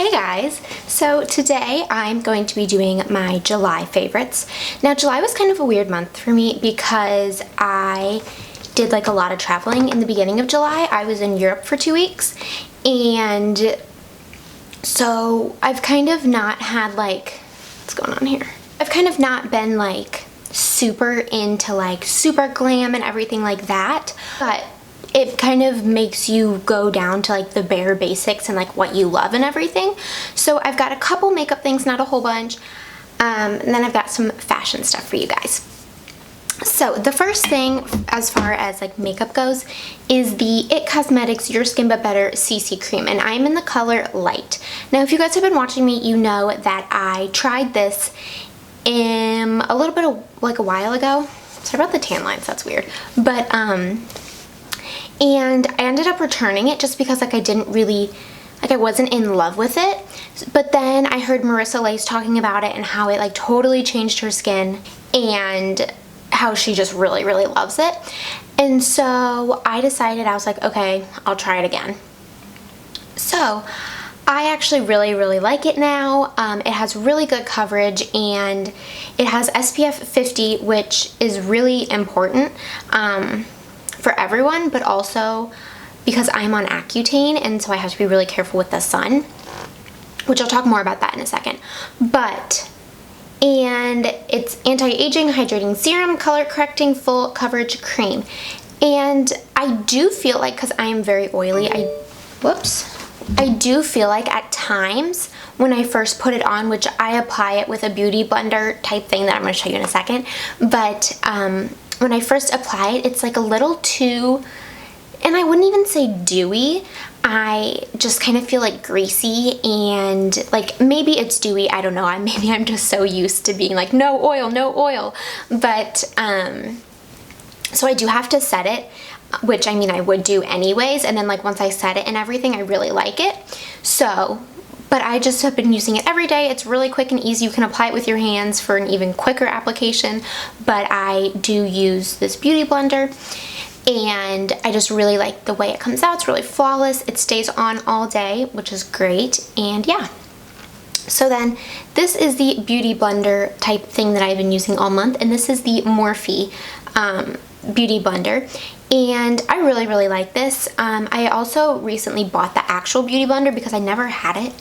Hey guys, so today I'm going to be doing my July favorites. Now July was kind of a weird month for me because I did like a lot of traveling in the beginning of July. I was in Europe for 2 weeks, and so I've kind of not had like, what's going on here? I've kind of not been like super into like super glam and everything like that, but it kind of makes you go down to like the bare basics and like what you love and everything. So I've got a couple makeup things, not a whole bunch, and then I've got some fashion stuff for you guys. So the first thing as far as like makeup goes is the IT Cosmetics Your Skin But Better CC Creme, and I'm in the color Light. Now if you guys have been watching me, you know that I tried this a little bit of like a while ago. Sorry about the tan lines, that's weird. But and I ended up returning it just because like I didn't really, like I wasn't in love with it. But then I heard Marissa Lace talking about it and how it like totally changed her skin and how she just really, really loves it. And so I decided, I was like, okay, I'll try it again. So I actually really, really like it now. It has really good coverage and it has SPF 50, which is really important for everyone, but also because I'm on Accutane and so I have to be really careful with the sun, which I'll talk more about that in a second. And it's anti-aging, hydrating serum, color correcting, full coverage cream. And I do feel like, because I am very oily, I do feel like at times when I first put it on, which I apply it with a beauty blender type thing that I'm going to show you in a second, but when I first apply it, it's like a little too, and I wouldn't even say dewy, I just kind of feel like greasy, and like maybe it's dewy, I don't know, maybe I'm just so used to being like no oil, no oil. But so I do have to set it, which I mean I would do anyways, and then like once I set it and everything, I really like it. So but I just have been using it every day. It's really quick and easy. You can apply it with your hands for an even quicker application, but I do use this beauty blender and I just really like the way it comes out. It's really flawless. It stays on all day, which is great. And yeah. So then this is the beauty blender type thing that I've been using all month, and this is the Morphe beauty blender. And I really, really like this. I also recently bought the actual beauty blender because I never had it.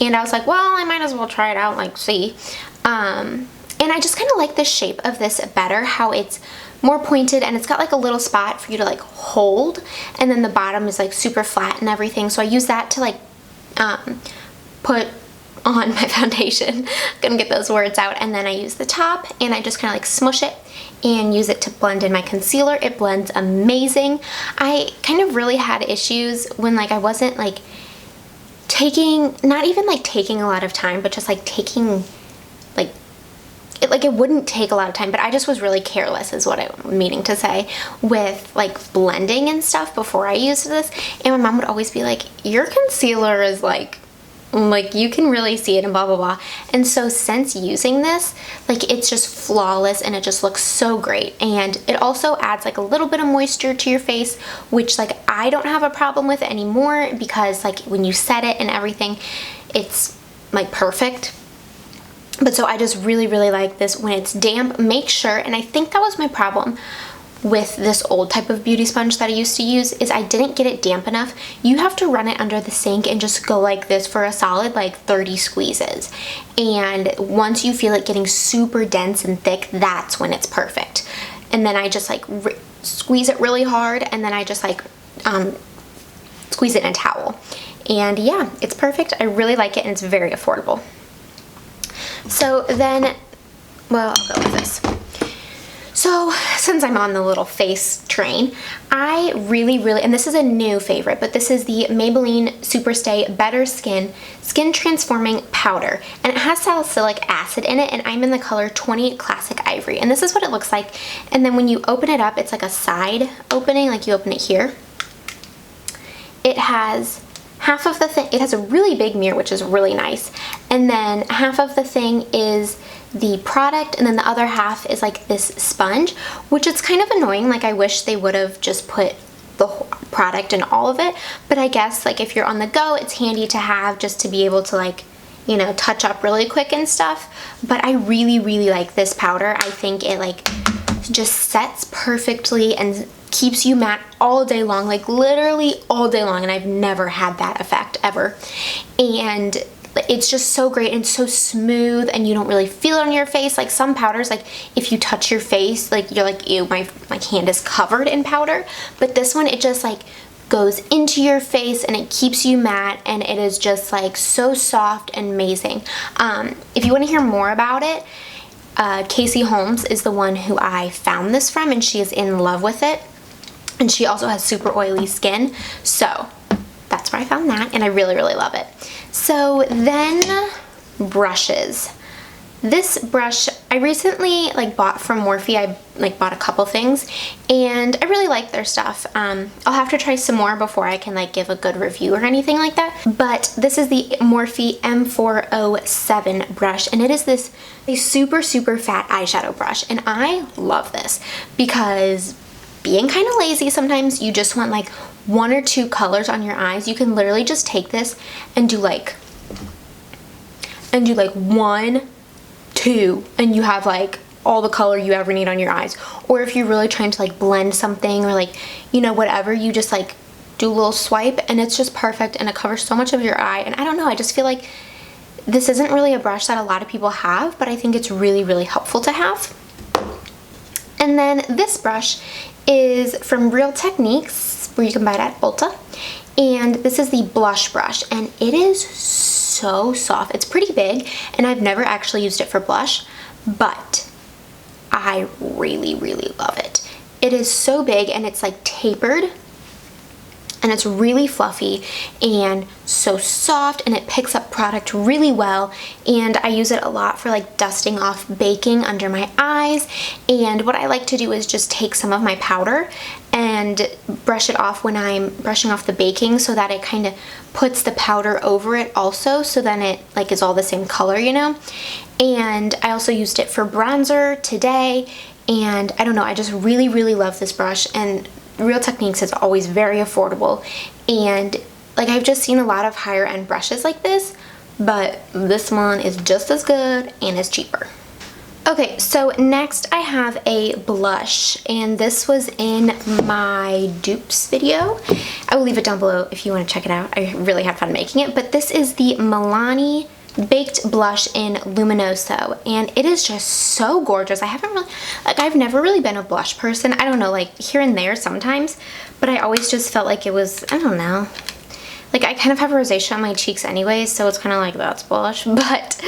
And I was like, well, I might as well try it out, like see. And I just kind of like the shape of this better, how it's more pointed and it's got like a little spot for you to like hold. And then the bottom is like super flat and everything. So I use that to like put on my foundation. Gonna get those words out. And then I use the top and I just kind of like smush it and use it to blend in my concealer. It blends amazing. I kind of really had issues when like I wasn't like not even like taking a lot of time, but just like taking it wouldn't take a lot of time, but I just was really careless is what I'm meaning to say with like blending and stuff before I used this. And my mom would always be like, your concealer is like you can really see it and blah blah blah. And so since using this, like it's just flawless and it just looks so great. And it also adds like a little bit of moisture to your face, which like I don't have a problem with anymore because like when you set it and everything, it's like perfect. But so I just really, really like this. When it's damp, make sure, and I think that was my problem with this old type of beauty sponge that I used to use, is I didn't get it damp enough. You have to run it under the sink and just go like this for a solid like 30 squeezes. And once you feel it getting super dense and thick, that's when it's perfect. And then I just like squeeze it really hard, and then I just like squeeze it in a towel. And yeah, it's perfect. I really like it and it's very affordable. So then, well, I'll go with this. So since I'm on the little face train, I really, and this is a new favorite, but this is the Maybelline Superstay Better Skin Transforming Powder. And it has salicylic acid in it, and I'm in the color 20 Classic Ivory. And this is what it looks like. And then when you open it up, it's like a side opening, like you open it here. It has half of the thing, it has a really big mirror, which is really nice. And then half of the thing is the product, and then the other half is like this sponge, which it's kind of annoying. Like I wish they would have just put the whole product and all of it, but I guess like if you're on the go, it's handy to have just to be able to like, you know, touch up really quick and stuff. But I really, really like this powder. I think it like just sets perfectly and keeps you matte all day long, like literally all day long, and I've never had that effect ever. And it's just so great and so smooth, and you don't really feel it on your face. Like some powders, like if you touch your face, like you're like, ew, my hand is covered in powder. But this one, it just like goes into your face and it keeps you matte, and it is just like so soft and amazing. If you want to hear more about it, Casey Holmes is the one who I found this from, and she is in love with it. And she also has super oily skin, so that's where I found that, and I really, really love it. So then brushes. This brush I recently like bought from Morphe. I like bought a couple things, and I really like their stuff. I'll have to try some more before I can like give a good review or anything like that. But this is the Morphe M407 brush, and it is this a super, super fat eyeshadow brush, and I love this because being kind of lazy, sometimes you just want like 1 or 2 colors on your eyes. You can literally just take this and do like 1, 2, and you have like all the color you ever need on your eyes. Or if you're really trying to like blend something or like, you know, whatever, you just like do a little swipe and it's just perfect, and it covers so much of your eye. And I don't know, I just feel like this isn't really a brush that a lot of people have, but I think it's really, really helpful to have. And then this brush is from Real Techniques, where you can buy it at Ulta, and this is the blush brush, and it is so soft. It's pretty big, and I've never actually used it for blush, but I really, really love it. It is so big, and it's like tapered, and it's really fluffy and so soft, and it picks up product really well. And I use it a lot for like dusting off baking under my eyes. And what I like to do is just take some of my powder and brush it off when I'm brushing off the baking, so that it kind of puts the powder over it also, so then it like is all the same color, you know. And I also used it for bronzer today, and I don't know, I just really, really love this brush. And Real Techniques is always very affordable, and like I've just seen a lot of higher end brushes like this, but this one is just as good and is cheaper. Okay, so next I have a blush, and this was in my dupes video. I will leave it down below if you want to check it out. I really had fun making it, but this is the Milani Baked Blush in Luminoso, and it is just so gorgeous. I've never really been a blush person. I don't know, like here and there sometimes, but I always just felt like it was, I don't know, like I kind of have rosacea on my cheeks anyways, so it's kind of like that's blush. But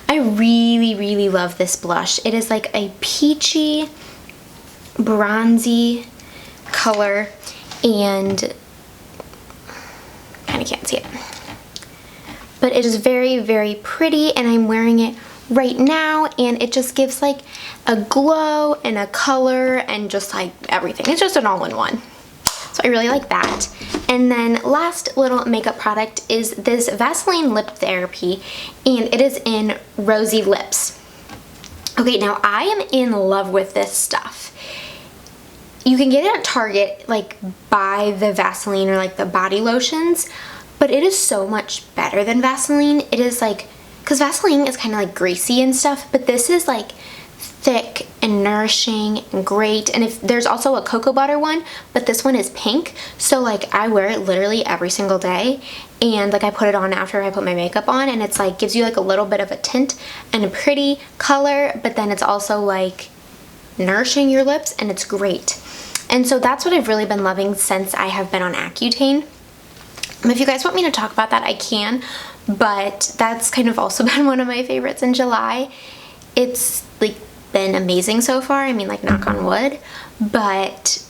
I really, really love this blush. It is like a peachy, bronzy color, and kind of can't see it. But it is very, very pretty, and I'm wearing it right now, and it just gives like a glow and a color and just like everything. It's just an all-in-one. So I really like that. And then last little makeup product is this Vaseline Lip Therapy, and it is in Rosy Lips. Okay, now I am in love with this stuff. You can get it at Target, like buy the Vaseline or like the body lotions, but it is so much better than Vaseline. It is like, because Vaseline is kind of like greasy and stuff, but this is like thick and nourishing and great. And if there's also a cocoa butter one, but this one is pink, so like I wear it literally every single day, and like I put it on after I put my makeup on, and it's like gives you like a little bit of a tint and a pretty color, but then it's also like nourishing your lips, and it's great. And so that's what I've really been loving since I have been on Accutane. If you guys want me to talk about that, I can, but that's kind of also been one of my favorites in July. It's like been amazing so far. I mean, like knock on wood, but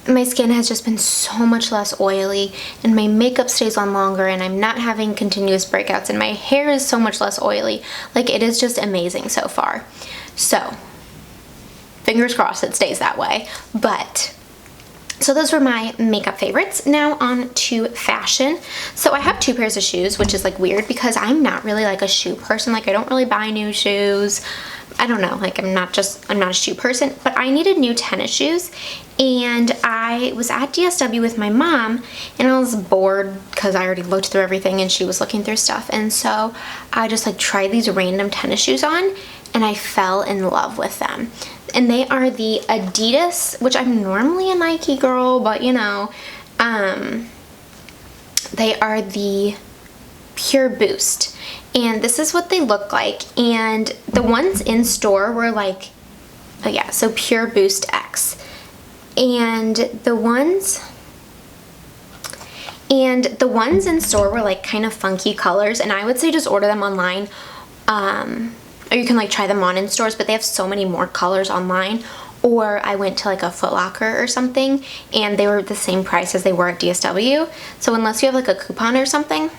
my skin has just been so much less oily, and my makeup stays on longer, and I'm not having continuous breakouts, and my hair is so much less oily. Like it is just amazing so far. So fingers crossed it stays that way. But So those were my makeup favorites. Now on to fashion. So I have 2 pairs of shoes, which is like weird because I'm not really like a shoe person. Like I don't really buy new shoes. I don't know, like I'm not a shoe person, but I needed new tennis shoes. And I was at DSW with my mom and I was bored because I already looked through everything and she was looking through stuff. And so I just like tried these random tennis shoes on and I fell in love with them. And they are the Adidas, which I'm normally a Nike girl, but you know, they are the Pureboost. And this is what they look like. And the ones in store were like, oh yeah, so Pureboost X. And the ones in store were like kind of funky colors, and I would say just order them online. Or you can like try them on in stores, but they have so many more colors online. Or I went to like a Foot Locker or something and they were the same price as they were at DSW. So unless you have like a coupon or something.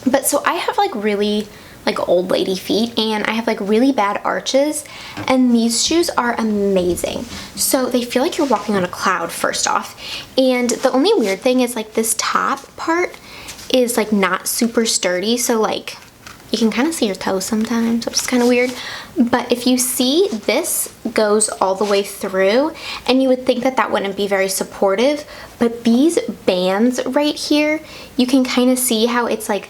But so I have like really like old lady feet and I have like really bad arches, and these shoes are amazing. So they feel like you're walking on a cloud, first off. And the only weird thing is like this top part is like not super sturdy, so like you can kind of see your toes sometimes, which is kind of weird. But if you see, this goes all the way through, and you would think that that wouldn't be very supportive, but these bands right here, you can kind of see how it's like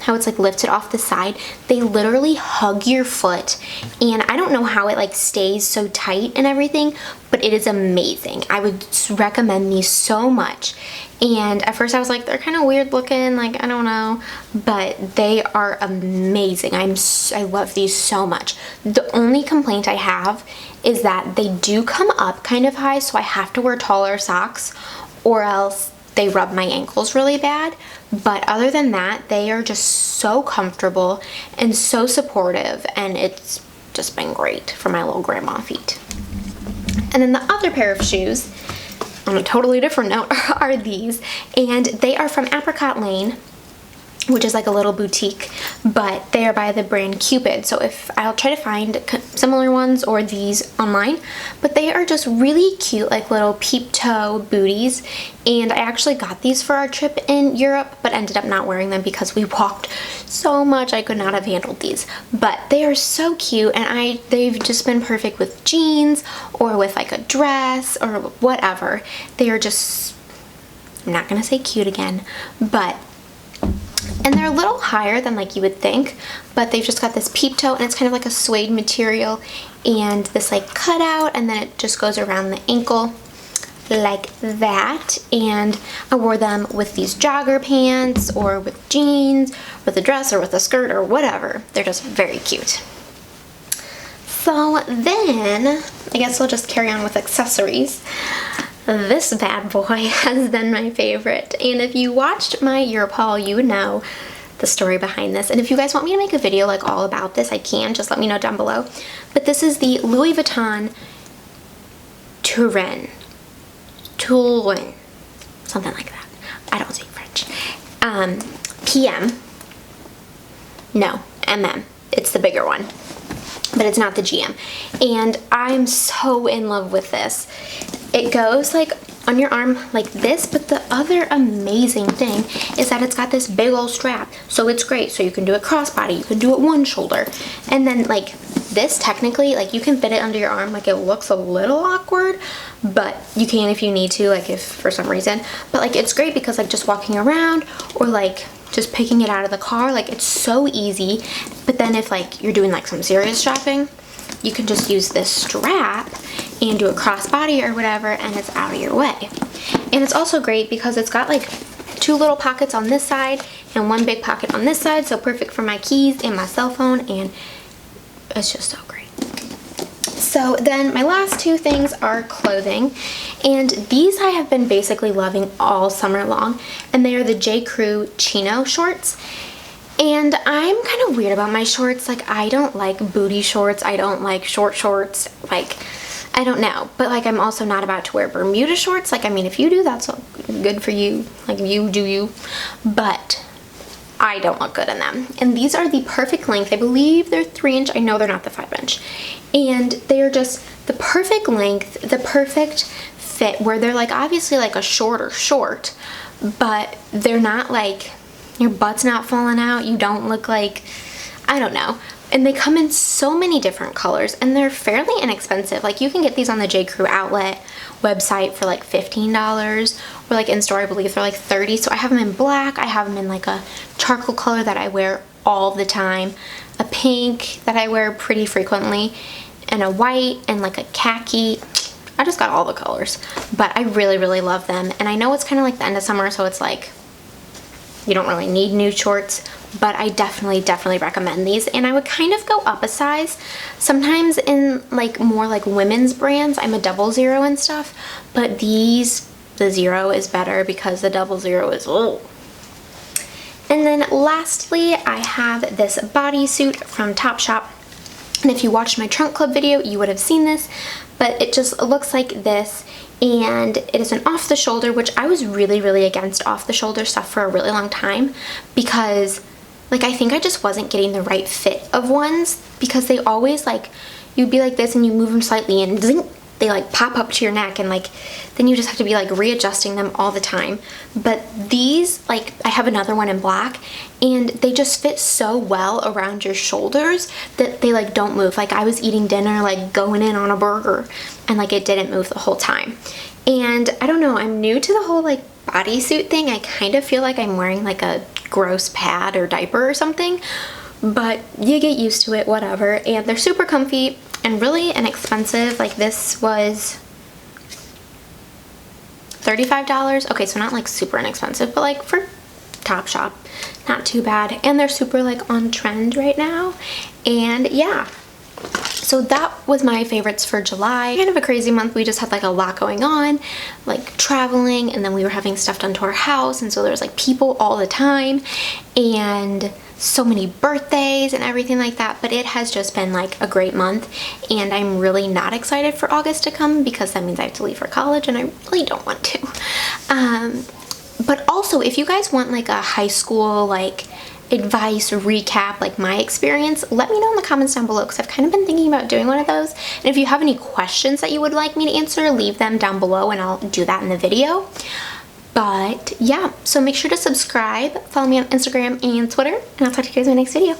how it's like lifted off the side. They literally hug your foot, and I don't know how it like stays so tight and everything, but it is amazing. I would recommend these so much. And at first I was like, they're kind of weird looking, like I don't know, but they are amazing. I love these so much. The only complaint I have is that they do come up kind of high, so I have to wear taller socks or else they rub my ankles really bad. But other than that, they are just so comfortable and so supportive, and it's just been great for my little grandma feet. And then the other pair of shoes, on a totally different note, are these, and they are from Apricot Lane, which is like a little boutique, but they are by the brand Qupid. So if I'll try to find similar ones or these online, but they are just really cute, like little peep toe booties. And I actually got these for our trip in Europe, but ended up not wearing them because we walked so much I could not have handled these. But they are so cute, and they've just been perfect with jeans or with like a dress or whatever. They are just, I'm not gonna say cute again, but and they're a little higher than like you would think, but they've just got this peep toe, and it's kind of like a suede material and this like cutout, and then it just goes around the ankle like that. And I wore them with these jogger pants or with jeans, with a dress or with a skirt or whatever. They're just very cute. So then I guess we'll just carry on with accessories. This bad boy has been my favorite, and if you watched my Europe haul, you would know the story behind this. And if you guys want me to make a video like all about this, I can, just let me know down below. But this is the Louis Vuitton Turenne, something like that. I don't speak French. MM. It's the bigger one, but it's not the GM. And I'm so in love with this. It goes like on your arm like this, but the other amazing thing is that it's got this big old strap, so it's great. So you can do it crossbody, you can do it one shoulder, and then like this technically, like you can fit it under your arm. Like it looks a little awkward, but you can if you need to, like if for some reason. But like it's great because like just walking around or like just picking it out of the car, like it's so easy. But then if like you're doing like some serious shopping, you can just use this strap and do a crossbody or whatever, and it's out of your way. And it's also great because it's got like 2 little pockets on this side and 1 big pocket on this side, so perfect for my keys and my cell phone, and it's just so great. So then my last 2 things are clothing, and these I have been basically loving all summer long, and they are the J.Crew Chino shorts. And I'm kind of weird about my shorts. Like I don't like booty shorts, I don't like short shorts, like I don't know. But like I'm also not about to wear Bermuda shorts. Like I mean, if you do, that's good for you, like you do you, but I don't look good in them. And these are the perfect length. I believe they're 3-inch. I know they're not the 5-inch. And they are just the perfect length, the perfect fit where they're like obviously like a shorter short, but they're not like, your butt's not falling out, you don't look like, I don't know. And they come in so many different colors and they're fairly inexpensive. Like you can get these on the J.Crew outlet website for like $15, or like in store I believe they're like $30. So I have them in black, I have them in like a charcoal color that I wear all the time, a pink that I wear pretty frequently, and a white, and like a khaki. I just got all the colors, but I really, really love them. And I know it's kind of like the end of summer, so it's like you don't really need new shorts, but I definitely recommend these. And I would kind of go up a size. Sometimes in like more like women's brands, I'm a 00 and stuff, but these, the 0 is better because the 00 is, oh. And then lastly, I have this bodysuit from Topshop. And if you watched my trunk club video, you would have seen this, but it just looks like this. And it is an off the shoulder, which I was really against off the shoulder stuff for a really long time, because like I think I just wasn't getting the right fit of ones, because they always like, you'd be like this and you move them slightly and zing, they like pop up to your neck, and like then you just have to be like readjusting them all the time. But these, like I have another one in black, and they just fit so well around your shoulders that they like don't move. Like I was eating dinner, like going in on a burger, and like it didn't move the whole time. And I don't know, I'm new to the whole like bodysuit thing. I kind of feel like I'm wearing like a gross pad or diaper or something, but you get used to it, whatever. And they're super comfy and really inexpensive. Like this was $35. Okay, so not like super inexpensive, but like for Topshop, not too bad. And they're super like on trend right now. And yeah, so that was my favorites for July. Kind of a crazy month. We just had like a lot going on, like traveling, and then we were having stuff done to our house, and so there was like people all the time and so many birthdays and everything like that. But it has just been like a great month, and I'm really not excited for August to come because that means I have to leave for college, and I really don't want to. But also, if you guys want like a high school like advice recap, like my experience, let me know in the comments down below, because I've kind of been thinking about doing one of those. And if you have any questions that you would like me to answer, leave them down below and I'll do that in the video. But yeah, so make sure to subscribe, follow me on Instagram and Twitter, and I'll talk to you guys in my next video.